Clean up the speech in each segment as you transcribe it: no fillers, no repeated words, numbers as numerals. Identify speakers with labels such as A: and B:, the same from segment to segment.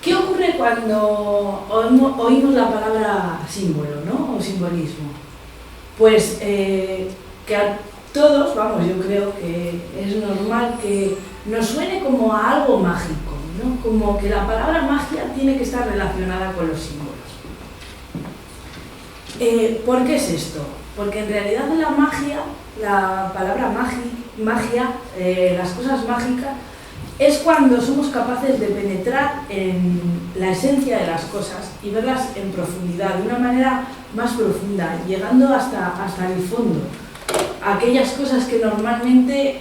A: ¿Qué ocurre cuando oímos la palabra símbolo, ¿no? O simbolismo? Pues que a todos, vamos, yo creo que es normal que nos suene como a algo mágico, ¿no? Como que la palabra magia tiene que estar relacionada con los símbolos. ¿Por qué es esto? Porque en realidad la magia, la palabra magia, las cosas mágicas, es cuando somos capaces de penetrar en la esencia de las cosas y verlas en profundidad, de una manera más profunda, llegando hasta el fondo. Aquellas cosas que normalmente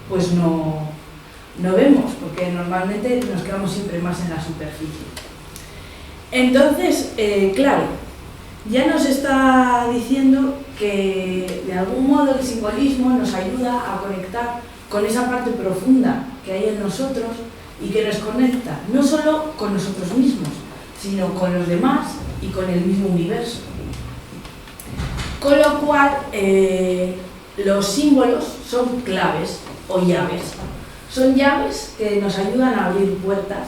A: pues no vemos, porque normalmente nos quedamos siempre más en la superficie. Entonces, claro, ya nos está diciendo que de algún modo el simbolismo nos ayuda a conectar con esa parte profunda que hay en nosotros y que nos conecta no solo con nosotros mismos, sino con los demás y con el mismo universo. Con lo cual, los símbolos son claves o llaves. Son llaves que nos ayudan a abrir puertas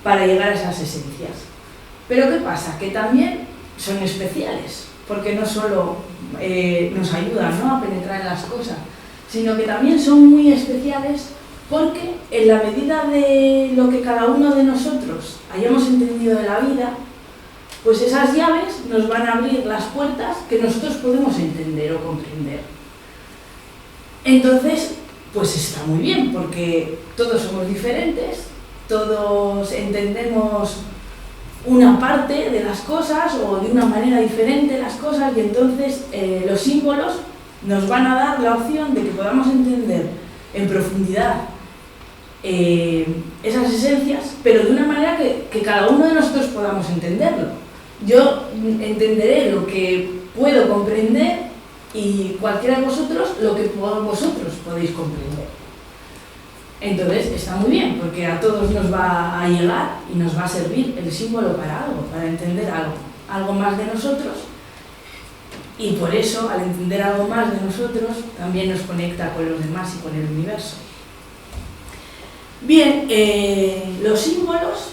A: para llegar a esas esencias. Pero ¿qué pasa? Que también son especiales, porque no solo nos ayudan, ¿no?, a penetrar en las cosas, sino que también son muy especiales porque en la medida de lo que cada uno de nosotros hayamos entendido de la vida, pues esas llaves nos van a abrir las puertas que nosotros podemos entender o comprender. Entonces, pues está muy bien, porque todos somos diferentes, todos entendemos una parte de las cosas o de una manera diferente las cosas, y entonces los símbolos nos van a dar la opción de que podamos entender en profundidad esas esencias, pero de una manera que cada uno de nosotros podamos entenderlo. Yo entenderé lo que puedo comprender y cualquiera de vosotros lo que vosotros podéis comprender. Entonces está muy bien, porque a todos nos va a llegar y nos va a servir el símbolo para algo, para entender algo más de nosotros. Y por eso, al entender algo más de nosotros, también nos conecta con los demás y con el universo. Bien, los símbolos,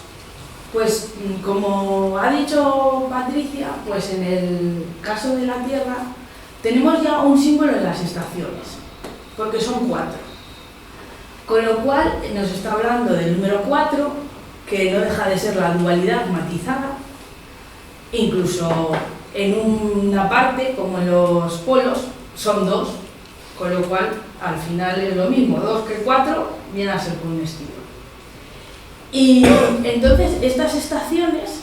A: pues como ha dicho Patricia, pues en el caso de la Tierra tenemos ya un símbolo en las estaciones, porque son 4. Con lo cual nos está hablando del número 4, que no deja de ser la dualidad matizada, incluso en una parte, como en los polos, son 2, con lo cual al final es lo mismo, 2 que 4 viene a ser con un estilo. Y entonces estas estaciones,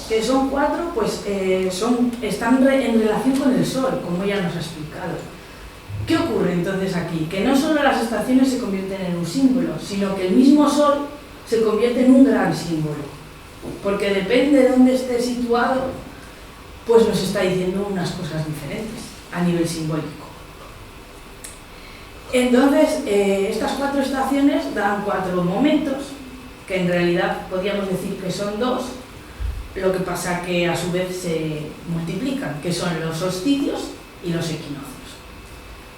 A: que son 4, pues están en relación con el Sol, como ya nos ha explicado. ¿Qué ocurre entonces aquí? Que no solo las estaciones se convierten en un símbolo, sino que el mismo Sol se convierte en un gran símbolo, porque depende de dónde esté situado, pues nos está diciendo unas cosas diferentes a nivel simbólico. Entonces, estas 4 estaciones dan 4 momentos, que en realidad podríamos decir que son 2, lo que pasa que a su vez se multiplican, que son los solsticios y los equinoccios.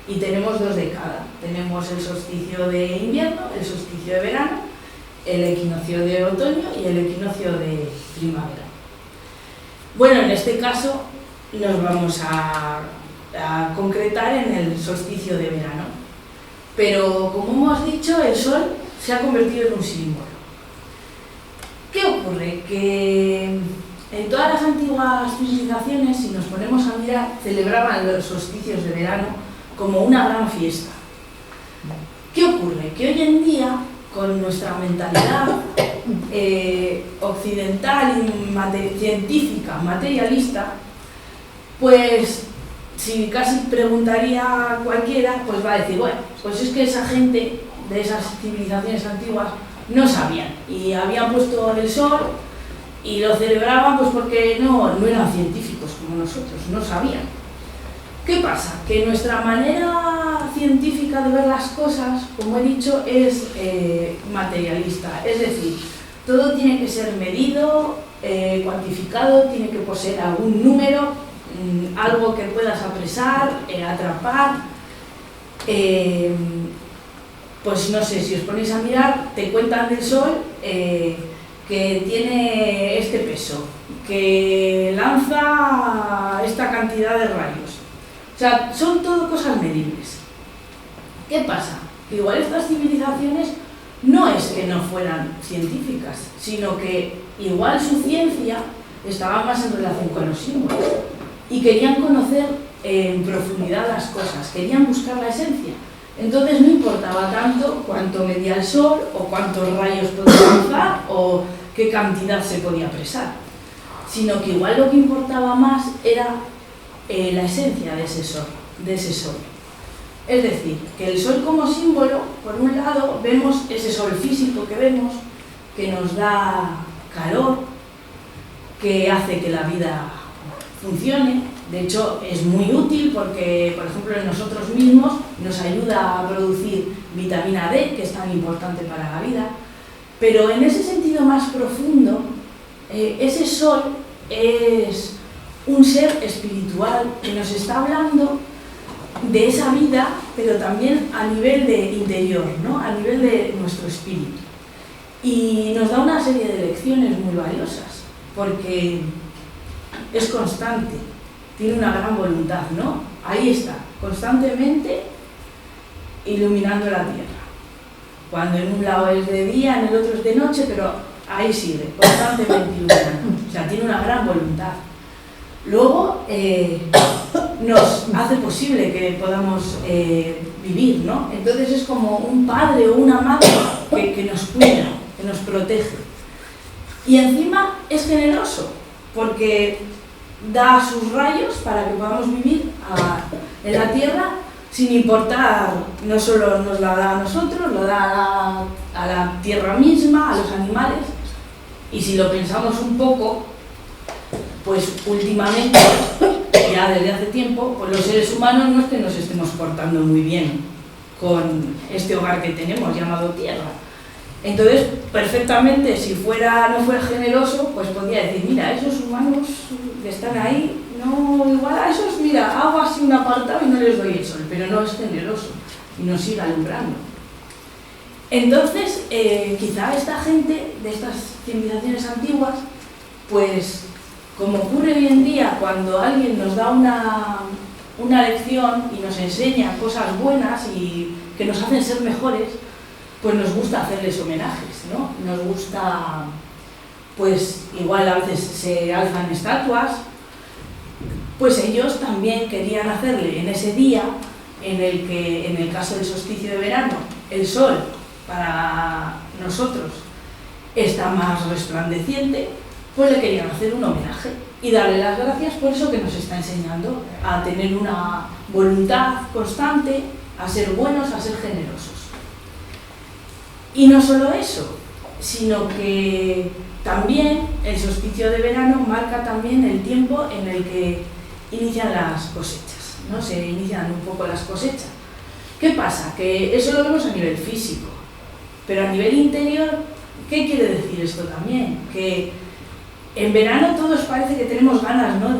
A: Y tenemos 2 de cada. Tenemos el solsticio de invierno, el solsticio de verano, el equinoccio de otoño y el equinoccio de primavera. Bueno, en este caso nos vamos a concretar en el solsticio de verano. Pero, como hemos dicho, el Sol se ha convertido en un símbolo. ¿Qué ocurre? Que en todas las antiguas civilizaciones, si nos ponemos a mirar, celebraban los solsticios de verano como una gran fiesta. ¿Qué ocurre? Que hoy en día, con nuestra mentalidad occidental y científica, materialista, pues si casi preguntaría a cualquiera, pues va a decir, bueno, pues es que esa gente de esas civilizaciones antiguas no sabían y habían puesto el sol y lo celebraban pues porque no eran científicos como nosotros, no sabían. ¿Qué pasa? Que nuestra manera científica de ver las cosas, como he dicho, es materialista, es decir, todo tiene que ser medido, cuantificado, tiene que poseer algún número, algo que puedas apresar, atrapar. Pues no sé, si os ponéis a mirar, te cuentan del Sol que tiene este peso, que lanza esta cantidad de rayos. O sea, son todo cosas medibles. ¿Qué pasa? Igual estas civilizaciones no es que no fueran científicas, sino que igual su ciencia estaba más en relación con los símbolos y querían conocer en profundidad las cosas, querían buscar la esencia. Entonces no importaba tanto cuánto medía el sol o cuántos rayos podía lanzar o qué cantidad se podía apresar, sino que igual lo que importaba más era la esencia de ese sol. Es decir, que el sol como símbolo, por un lado, vemos ese sol físico que vemos, que nos da calor, que hace que la vida funcione. De hecho, es muy útil porque, por ejemplo, en nosotros mismos nos ayuda a producir vitamina D, que es tan importante para la vida. Pero en ese sentido más profundo, ese sol es un ser espiritual que nos está hablando de esa vida, pero también a nivel de interior, ¿no? A nivel de nuestro espíritu. Y nos da una serie de lecciones muy valiosas, porque es constante, tiene una gran voluntad, ¿no? Ahí está, constantemente iluminando la tierra. Cuando en un lado es de día, en el otro es de noche, pero ahí sigue, constantemente iluminando. O sea, tiene una gran voluntad. Luego nos hace posible que podamos vivir, ¿no? Entonces es como un padre o una madre que nos cuida, que nos protege. Y encima es generoso, porque da sus rayos para que podamos vivir en la tierra sin importar, no solo nos la da a nosotros, lo da a la tierra misma, a los animales. Y si lo pensamos un poco, pues últimamente, ya desde hace tiempo, pues los seres humanos no es que nos estemos portando muy bien con este hogar que tenemos llamado tierra. Entonces, perfectamente, si no fuera generoso, pues podría decir, mira, esos humanos que están ahí, no, igual a esos, mira, hago así un apartado y no les doy el sol, pero no es generoso y nos sigue alumbrando. Entonces, quizá esta gente de estas civilizaciones antiguas, pues como ocurre hoy en día cuando alguien nos da una lección y nos enseña cosas buenas y que nos hacen ser mejores, pues nos gusta hacerles homenajes, ¿no? Nos gusta, pues igual a veces se alzan estatuas, pues ellos también querían hacerle en ese día en el que, en el caso del solsticio de verano, el sol para nosotros está más resplandeciente, pues le querían hacer un homenaje y darle las gracias por eso que nos está enseñando, a tener una voluntad constante, a ser buenos, a ser generosos. Y no solo eso, sino que también el solsticio de verano marca también el tiempo en el que inician las cosechas, ¿no? Se inician un poco las cosechas. ¿Qué pasa? Que eso lo vemos a nivel físico, pero a nivel interior, ¿qué quiere decir esto también? Que en verano todos parece que tenemos ganas, ¿no?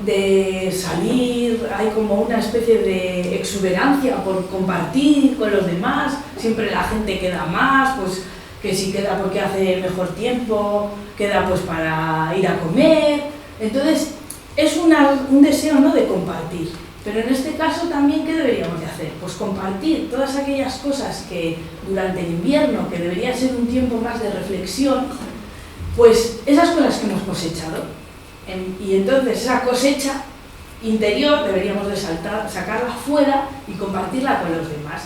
A: de salir, hay como una especie de exuberancia por compartir con los demás, siempre la gente queda más, pues que si queda porque hace mejor tiempo, queda pues para ir a comer, entonces es un deseo, ¿no? De compartir. Pero en este caso también, ¿qué deberíamos de hacer? Pues compartir todas aquellas cosas que durante el invierno, que debería ser un tiempo más de reflexión, pues esas cosas que hemos cosechado. Y entonces esa cosecha interior deberíamos de sacarla fuera y compartirla con los demás.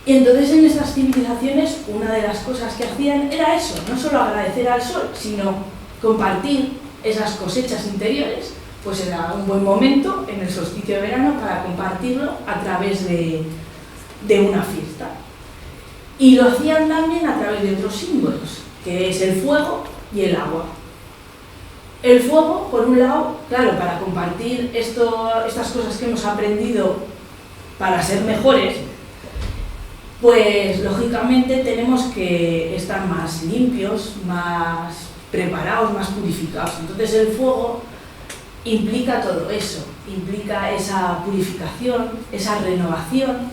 A: Y entonces en estas civilizaciones una de las cosas que hacían era eso, no solo agradecer al sol, sino compartir esas cosechas interiores, pues era un buen momento en el solsticio de verano para compartirlo a través de una fiesta. Y lo hacían también a través de otros símbolos, que es el fuego y el agua. El fuego, por un lado, claro, para compartir estas cosas que hemos aprendido para ser mejores, pues lógicamente tenemos que estar más limpios, más preparados, más purificados. Entonces el fuego implica todo eso, implica esa purificación, esa renovación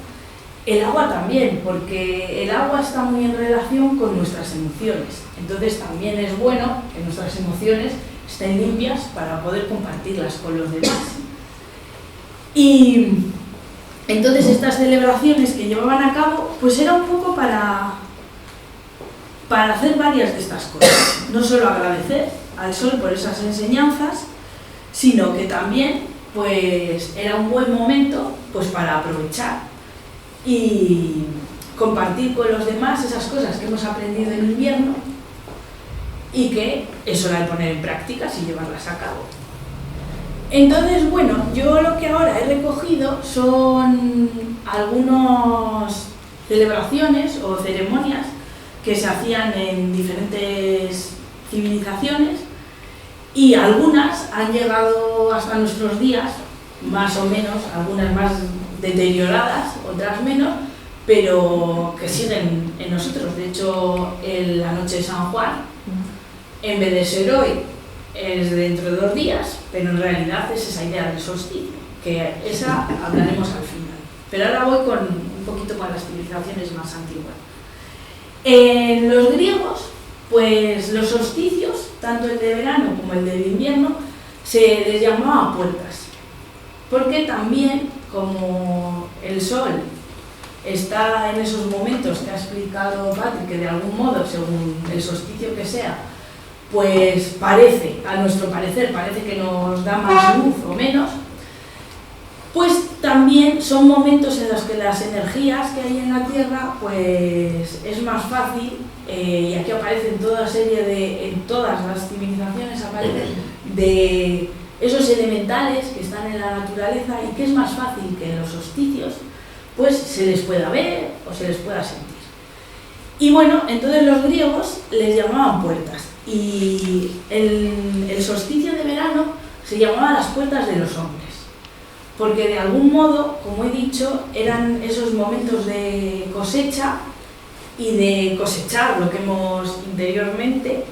A: El agua también, porque el agua está muy en relación con nuestras emociones. Entonces también es bueno que nuestras emociones estén limpias para poder compartirlas con los demás. Y entonces estas celebraciones que llevaban a cabo, pues era un poco para hacer varias de estas cosas. No solo agradecer al sol por esas enseñanzas, sino que también pues era un buen momento pues para aprovechar y compartir con los demás esas cosas que hemos aprendido en invierno y que es hora de poner en práctica y llevarlas a cabo. Entonces, bueno, yo lo que ahora he recogido son algunas celebraciones o ceremonias que se hacían en diferentes civilizaciones y algunas han llegado hasta nuestros días, más o menos, algunas más deterioradas, otras menos, pero que siguen en nosotros. De hecho, la noche de San Juan, en vez de ser hoy, es dentro de 2 días, pero en realidad es esa idea del solsticio, que esa hablaremos al final. Pero ahora voy un poquito con las civilizaciones más antiguas. En los griegos, pues los solsticios, tanto el de verano como el de invierno, se les llamaba puertas, porque también, como el sol está en esos momentos que ha explicado Patrick, que de algún modo, según el solsticio que sea, pues a nuestro parecer, parece que nos da más luz o menos, pues también son momentos en los que las energías que hay en la Tierra, pues es más fácil, y aquí aparecen en todas las civilizaciones aparecen de esos elementales que están en la naturaleza y que es más fácil que en los solsticios, pues se les pueda ver o se les pueda sentir. Y bueno, entonces los griegos les llamaban puertas y el solsticio de verano se llamaba las puertas de los hombres, porque de algún modo, como he dicho, eran esos momentos de cosecha y de cosechar lo que hemos interiormente,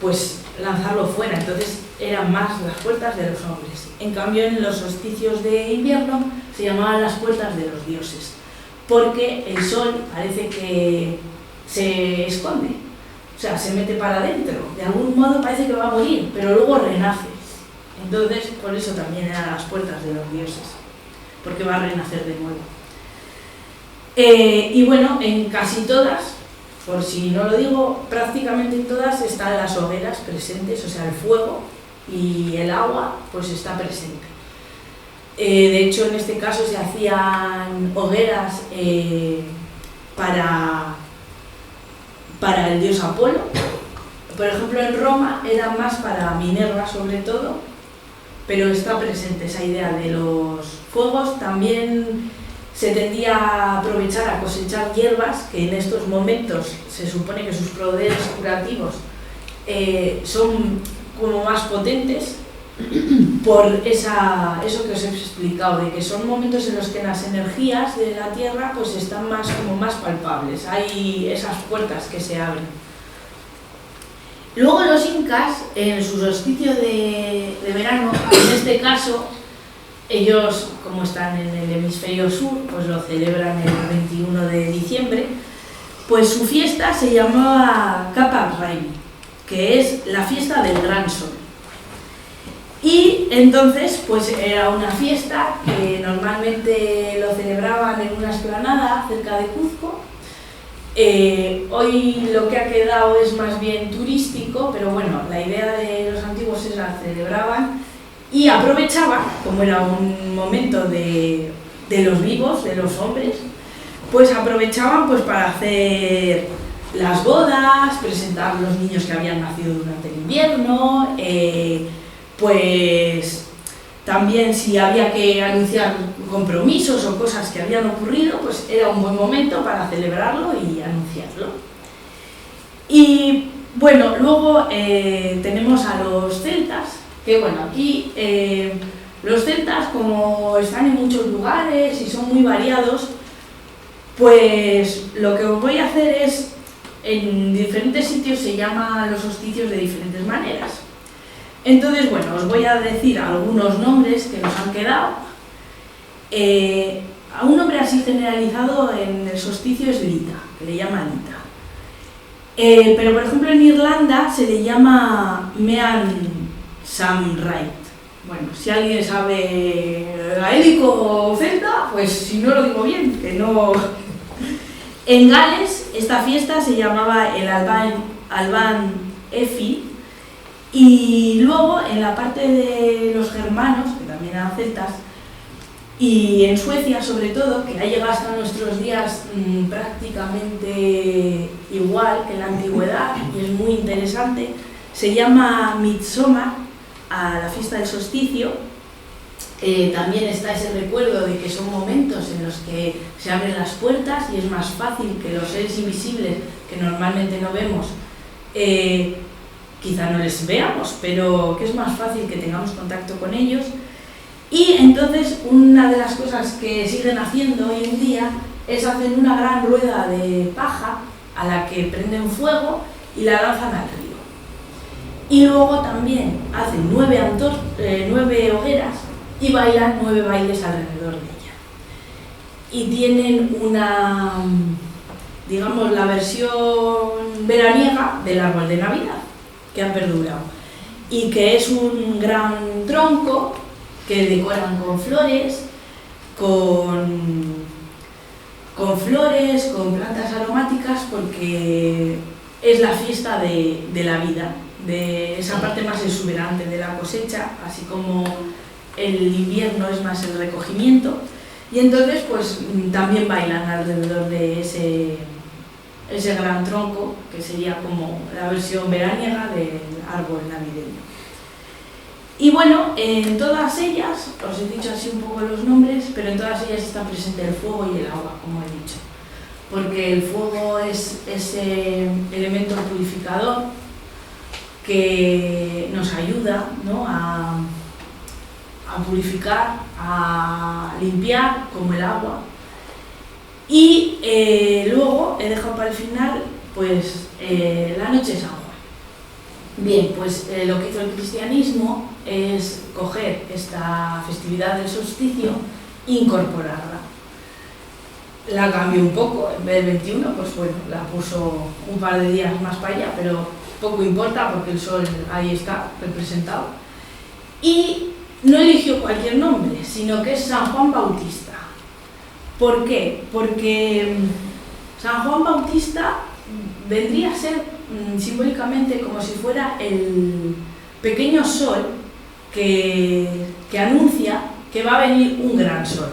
A: pues lanzarlo fuera. Entonces eran más las puertas de los hombres. En cambio, en los solsticios de invierno se llamaban las puertas de los dioses, porque el sol parece que se esconde, o sea, se mete para adentro, de algún modo parece que va a morir, pero luego renace. Entonces, por eso también eran las puertas de los dioses, porque va a renacer de nuevo. Y bueno, en casi todas, por si no lo digo, prácticamente en todas están las hogueras presentes, o sea, el fuego y el agua, pues está presente. De hecho, en este caso se hacían hogueras para el dios Apolo. Por ejemplo, en Roma eran más para Minerva sobre todo, pero está presente esa idea de los fuegos. También se tendía a aprovechar a cosechar hierbas, que en estos momentos se supone que sus poderes curativos son como más potentes, por eso que os he explicado, de que son momentos en los que las energías de la Tierra pues están como más palpables, hay esas puertas que se abren. Luego los incas, en su solsticio de verano, en este caso, ellos, como están en el hemisferio sur, pues lo celebran el 21 de diciembre, pues su fiesta se llamaba Kappa Raimi, que es la fiesta del gran sol. Y entonces, pues era una fiesta que normalmente lo celebraban en una explanada cerca de Cuzco. Hoy lo que ha quedado es más bien turístico, pero bueno, la idea de los antiguos es la celebraban y aprovechaban, como era un momento de los vivos, de los hombres, pues aprovechaban pues para hacer las bodas, presentar a los niños que habían nacido durante el invierno, pues también si había que anunciar compromisos o cosas que habían ocurrido, pues era un buen momento para celebrarlo y anunciarlo. Y bueno, luego tenemos a los celtas, que bueno, aquí los celtas, como están en muchos lugares y son muy variados, pues lo que os voy a hacer es, en diferentes sitios se llaman los solsticios de diferentes maneras. Entonces, bueno, os voy a decir algunos nombres que nos han quedado. a un nombre así generalizado en el solsticio es Lita, que le llaman Lita. Pero por ejemplo en Irlanda se le llama Mean Samhain. Bueno, si alguien sabe gaélico o celta, pues si no lo digo bien, que no... En Gales esta fiesta se llamaba el Alban Efi, y luego en la parte de los germanos, que también eran celtas, y en Suecia sobre todo, que ha llegado hasta nuestros días prácticamente igual que en la antigüedad, y es muy interesante, se llama Midsommar, a la fiesta del solsticio. También está ese recuerdo de que son momentos en los que se abren las puertas y es más fácil que los seres invisibles que normalmente no vemos, quizá no les veamos, pero que es más fácil que tengamos contacto con ellos. Y entonces una de las cosas que siguen haciendo hoy en día es hacer una gran rueda de paja a la que prenden fuego y la lanzan al río. Y luego también hacen 9 hogueras y bailan 9 bailes alrededor de ella. Y tienen una, digamos, la versión veraniega del árbol de Navidad, que han perdurado. Y que es un gran tronco que decoran con flores, con plantas aromáticas, porque es la fiesta de la vida, de esa parte más exuberante de la cosecha, así como el invierno es más el recogimiento, y entonces pues también bailan alrededor de ese gran tronco, que sería como la versión veraniega del árbol navideño. Y bueno, en todas ellas, os he dicho así un poco los nombres, pero en todas ellas está presente el fuego y el agua, como he dicho, porque el fuego es ese elemento purificador que nos ayuda, ¿no?, a purificar, a limpiar, como el agua. Y luego he dejado para el final pues la noche de San Juan. Bien, pues lo que hizo el cristianismo es coger esta festividad del solsticio e incorporarla. La cambió un poco, en vez del 21, pues bueno, la puso un par de días más para allá, pero poco importa porque el sol ahí está representado. Y no eligió cualquier nombre, sino que es San Juan Bautista. ¿Por qué? Porque San Juan Bautista vendría a ser simbólicamente como si fuera el pequeño sol que anuncia que va a venir un gran sol.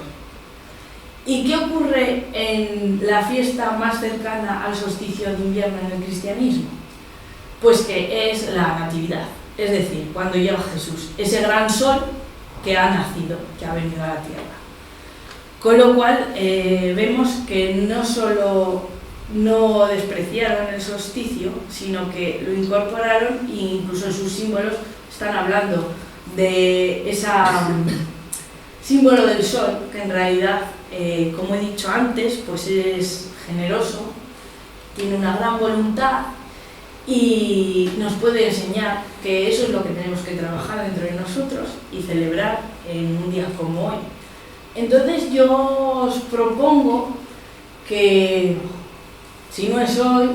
A: ¿Y qué ocurre en la fiesta más cercana al solsticio de invierno en el cristianismo? Pues que es la Natividad, es decir, cuando llega Jesús, ese gran sol que ha nacido, que ha venido a la tierra. Con lo cual vemos que no solo no despreciaron el solsticio, sino que lo incorporaron, e incluso en sus símbolos están hablando de ese símbolo del sol, que en realidad, como he dicho antes, pues es generoso, tiene una gran voluntad y nos puede enseñar que eso es lo que tenemos que trabajar dentro de nosotros y celebrar en un día como hoy. Entonces yo os propongo que, si no es hoy,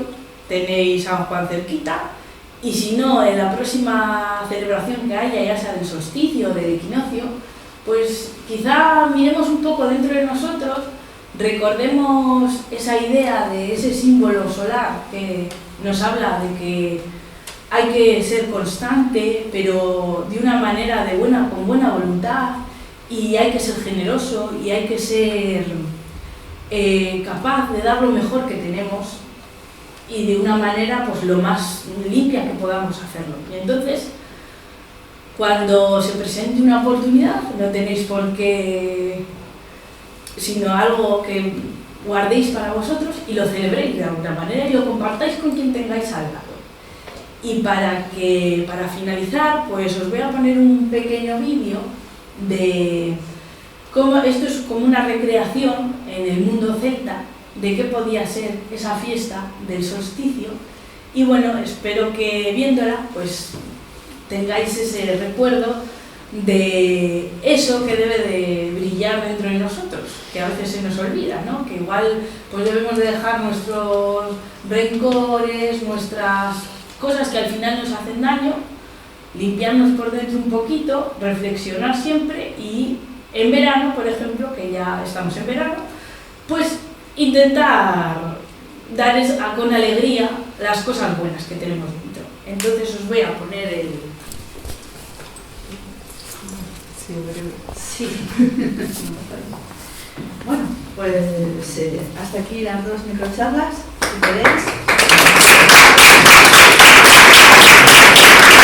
A: tenéis San Juan cerquita, y si no, en la próxima celebración que haya, ya sea del solsticio o del equinoccio, pues quizá miremos un poco dentro de nosotros, recordemos esa idea de ese símbolo solar que nos habla de que hay que ser constante, pero de una manera con buena voluntad, y hay que ser generoso y hay que ser capaz de dar lo mejor que tenemos y de una manera pues lo más limpia que podamos hacerlo. Y entonces, cuando se presente una oportunidad, no tenéis por qué, sino algo que guardéis para vosotros y lo celebréis de alguna manera y lo compartáis con quien tengáis al lado. Y para finalizar, pues os voy a poner un pequeño vídeo de cómo esto es como una recreación en el mundo celta de qué podía ser esa fiesta del solsticio, y bueno, espero que viéndola pues tengáis ese recuerdo de eso que debe de brillar dentro de nosotros, que a veces se nos olvida, ¿no? Que igual pues debemos de dejar nuestros rencores, nuestras cosas que al final nos hacen daño, limpiarnos por dentro un poquito, reflexionar siempre y en verano, por ejemplo, que ya estamos en verano, pues intentar dar con alegría las cosas buenas que tenemos dentro. Entonces os voy a poner el...
B: Sí. Bueno, pues hasta aquí las 2 microcharlas, si queréis.